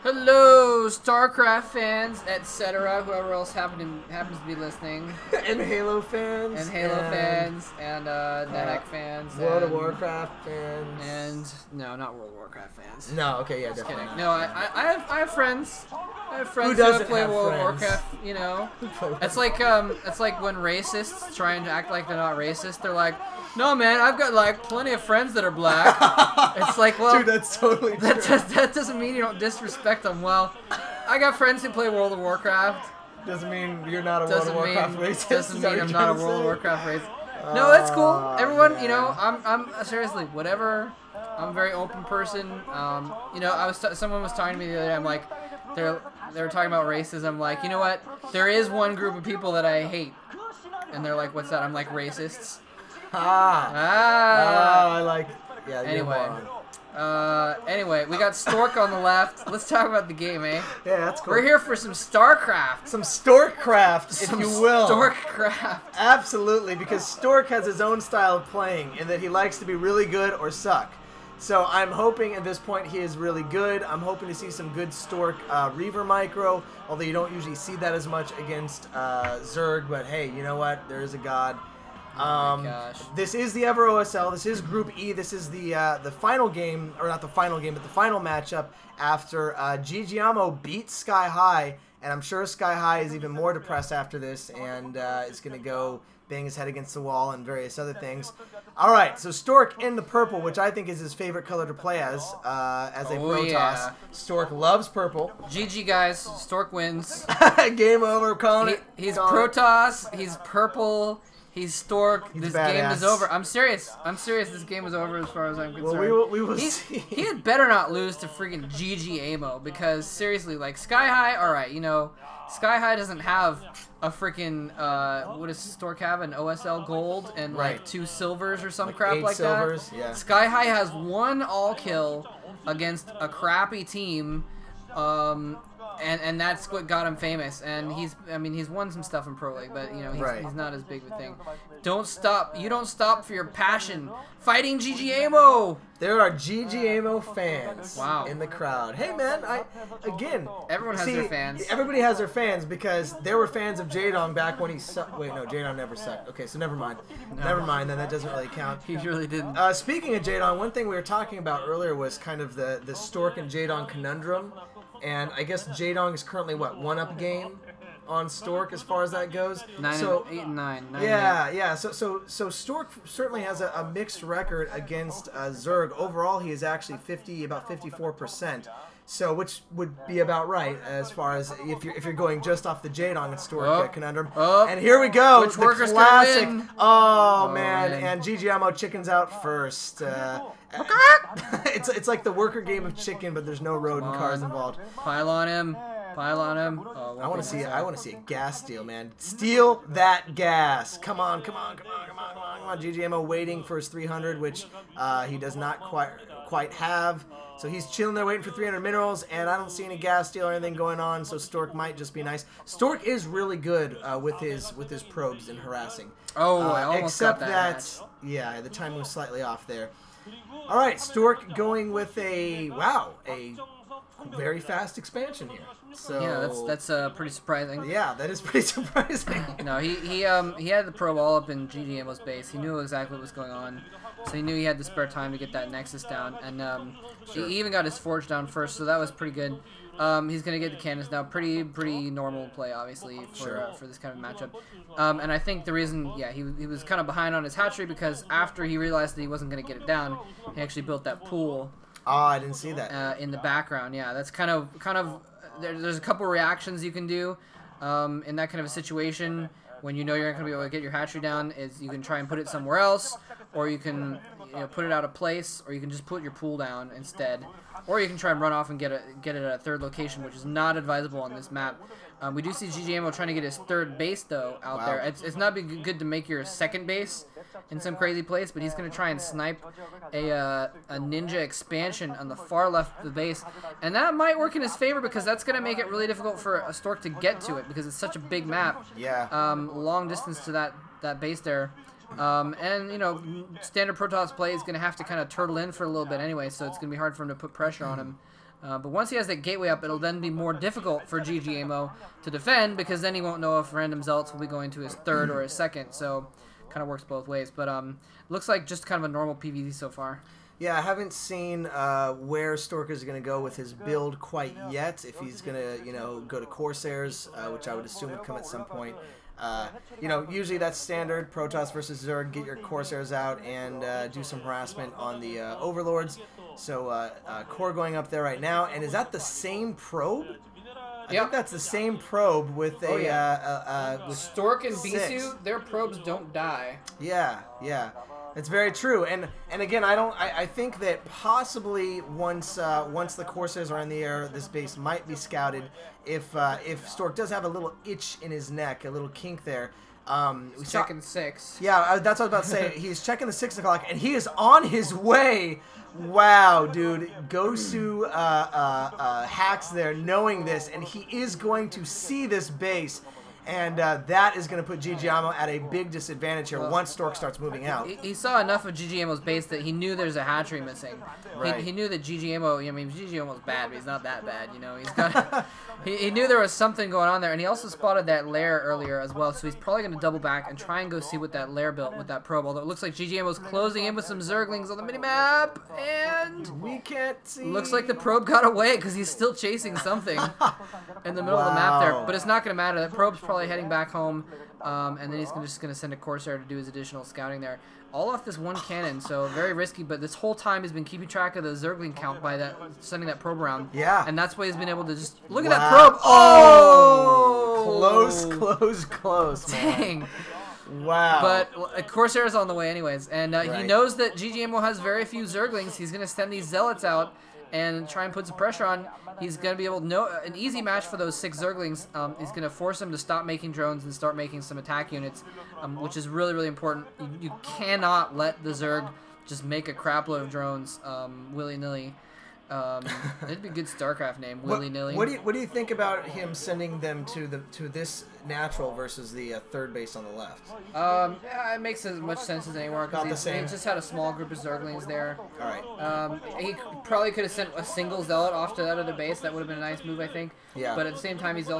Hello, StarCraft fans, etc. Whoever else happens to be listening, And Halo fans. and Halo fans, and NetHack fans, World of and, Warcraft fans. and no, not World of Warcraft fans. No, okay, yeah, Just definitely. kidding. No, I have friends. I have friends Who who doesn't play have World of friends? Warcraft. You know, it's like when racists trying to act like they're not racist. They're like, no man, I've got like plenty of friends that are black. It's like, well, Dude, that's totally true. that doesn't mean you don't disrespect them. Well, I got friends who play World of Warcraft. Doesn't mean you're not a World of Warcraft racist. Doesn't Is that mean what I'm you're not a trying to World of say? Warcraft racist. No, that's cool. Everyone, Man. you know, I'm seriously, whatever. I'm a very open person. You know, someone was talking to me the other day. I'm like, they were talking about racism. I'm like, you know what? There is one group of people that I hate, and they're like, what's that? I'm like, racists. I like. Yeah. Anyway, we got Stork on the left. Let's talk about the game, eh? Yeah, that's cool. We're here for some StarCraft. Some Storkcraft, if you will. Storkcraft. Absolutely, because Stork has his own style of playing in that he likes to be really good or suck. So I'm hoping at this point he is really good. I'm hoping to see some good Stork Reaver micro, although you don't usually see that as much against Zerg, but hey, you know what? There is a god. Oh my gosh. This is the Ever OSL. This is Group E. This is the final game, or not the final game, but the final matchup after ggaemo beat Sky High, and I'm sure Sky High is even more depressed after this, and is going to go bang his head against the wall and various other things. All right, so Stork in the purple, which I think is his favorite color to play as a Protoss. Yeah. Stork loves purple. GG guys, Stork wins. Game over, calling it. He's Protoss, he's purple. He's Stork. He's this badass. game is over. I'm serious. This game is over as far as I'm concerned. Well, we will see. He had better not lose to freaking ggaemo because seriously, like Sky High. All right, you know, Sky High doesn't have a freaking what does Stork have? An OSL gold and like 2 silvers or some like crap 8 like silvers, that. Yeah. Sky High has 1 all kill against a crappy team. And that's what got him famous. And he's won some stuff in Pro League, but you know, he's not as big of a thing. Don't stop. You don't stop for your passion. Fighting ggaemo. There are ggaemo fans in the crowd. Hey man, everyone has their fans. Everybody has their fans because there were fans of Jaedong back when he sucked. Wait, no, Jaedong never sucked. Okay, so never mind. No. Never mind, then that doesn't really count. He really didn't. Speaking of Jaedong, one thing we were talking about earlier was kind of the Stork and Jaedong conundrum. And I guess Jaedong is currently, what, 1-up game on Stork as far as that goes? 8 and 9. Yeah. So Stork certainly has a mixed record against Zerg. Overall, he is actually about 54%. So, which would be about right as far as if you're going just off the Jaedong and Stork conundrum. And here we go, Which the worker's classic. gonna win? Oh man, and ggaemo chickens out first. It's like the worker game of chicken, but there's no road and cars involved. Pile on him. Oh, I want to see a gas steal, man. Steal that gas. Come on. ggaemo waiting for his 300, which he does not quite have. So he's chilling there waiting for 300 minerals, and I don't see any gas steal or anything going on, so Stork might just be nice. Stork is really good with his probes and harassing. Oh, I almost except got that yeah, the timing was slightly off there. All right, Stork going with a very fast expansion here. So yeah, that's pretty surprising. Yeah, that is pretty surprising. No, he had the probe all up in ggaemo's base. He knew exactly what was going on, so he knew he had the spare time to get that Nexus down, and he even got his Forge down first, so that was pretty good. He's gonna get the cannons now. Pretty normal play, obviously, for this kind of matchup. And I think the reason, he was kind of behind on his hatchery because after he realized that he wasn't gonna get it down, he actually built that pool. Oh, I didn't see that. In the background, yeah, that's kind of. There's a couple reactions you can do in that kind of a situation when you know you're not going to be able to get your hatchery down. Is you can try and put it somewhere else, or you can put it out of place, or you can just put your pool down instead, or you can try and run off and get it at a third location, which is not advisable on this map. We do see ggaemo trying to get his 3rd base though out there. It's not good to make your 2nd base in some crazy place, but he's going to try and snipe a ninja expansion on the far left of the base, and that might work in his favor because that's going to make it really difficult for a Stork to get to it because it's such a big map. Yeah. Long distance to that base there. And, you know, standard Protoss play is going to have to kind of turtle in for a little bit anyway, so it's going to be hard for him to put pressure on him. But once he has that gateway up, it'll then be more difficult for ggaemo to defend, because then he won't know if random zealots will be going to his third or his second. So kind of works both ways. But looks like just kind of a normal PvZ so far. Yeah, I haven't seen where Stork is going to go with his build quite yet. If he's going to, go to Corsairs, which I would assume would come at some point. Usually that's standard. Protoss versus Zerg, get your Corsairs out and do some harassment on the Overlords. So Core going up there right now. And is that the same probe? I think that's the same probe with with Stork and 6. Bisu, their probes don't die. Yeah. It's very true, and again, I think that possibly once the Corsairs are in the air, this base might be scouted. If Stork does have a little itch in his neck, a little kink there, He's checking 6. Yeah, that's what I was about to say. He's checking the 6 o'clock, and he is on his way. Wow, dude, Gosu hacks there, knowing this, and he is going to see this base. And that is going to put ggaemo at a big disadvantage here once Stork starts moving out. He saw enough of ggaemo's base that he knew there's a hatchery missing. Right. He knew that ggaemo, ggaemo's bad, but he's not that bad, He's got. he knew there was something going on there, and he also spotted that lair earlier as well. So he's probably going to double back and try and go see what that lair built with that probe. Although it looks like ggaemo's closing in with some Zerglings on the minimap, and we can't see. Looks like the probe got away because he's still chasing something in the middle of the map there. But it's not going to matter. That probe's probably heading back home, and then he's just going to send a Corsair to do his additional scouting there. All off this one cannon, so very risky, but this whole time he's been keeping track of the Zergling count by sending that probe around. Yeah. And that's why he's been able to just... Look at that probe! Oh! Close, man. Dang. Wow. But Corsair's on the way anyways, and he knows that ggaemo has very few Zerglings. He's going to send these Zealots out and try and put some pressure on. He's going to be able to know an easy match for those 6 Zerglings. He's going to force them to stop making drones and start making some attack units, which is really, really important. You cannot let the Zerg just make a crapload of drones willy-nilly. It'd be a good StarCraft name, willy-nilly. What do you think about him sending them to this natural versus the third base on the left? Yeah, it makes as much sense as anywhere because he just had a small group of Zerglings there. All right. He probably could have sent a single Zealot off to that other base. That would have been a nice move, I think. Yeah. But at the same time, he's